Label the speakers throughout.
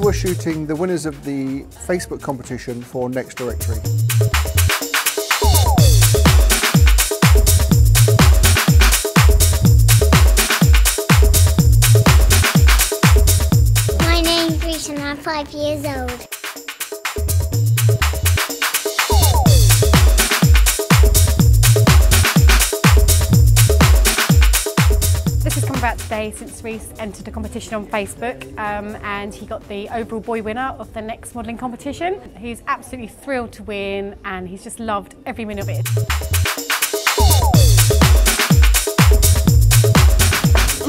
Speaker 1: were shooting the winners of the Facebook competition for Next Directory.
Speaker 2: My name's Reese and I'm 5 years old.
Speaker 3: This has come about today since Reese entered a competition on Facebook and he got the overall boy winner of the Next modelling competition. He's absolutely thrilled to win and he's just loved every minute of it.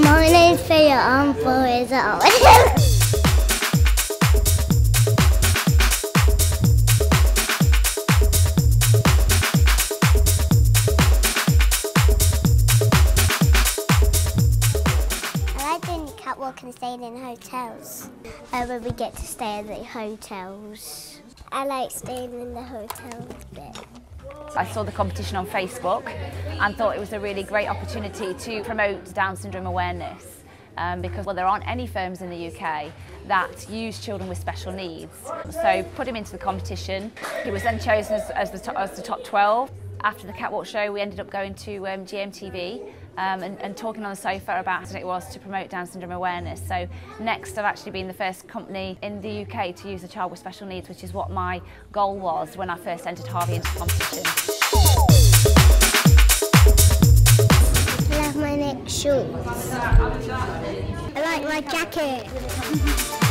Speaker 2: My name's Thea, I'm 4 years old. Catwalk and staying in hotels, where we get to stay in the hotels. I like staying in the hotels a bit.
Speaker 4: I saw the competition on Facebook and thought it was a really great opportunity to promote Down syndrome awareness because there aren't any firms in the UK that use children with special needs. So put him into the competition. He was then chosen as the top 12. After the catwalk show, we ended up going to GMTV and talking on the sofa about how it was to promote Down syndrome awareness. So Next have actually been the first company in the UK to use a child with special needs, which is what my goal was when I first entered Harvey into the competition.
Speaker 2: I love my Next shorts. I like my jacket.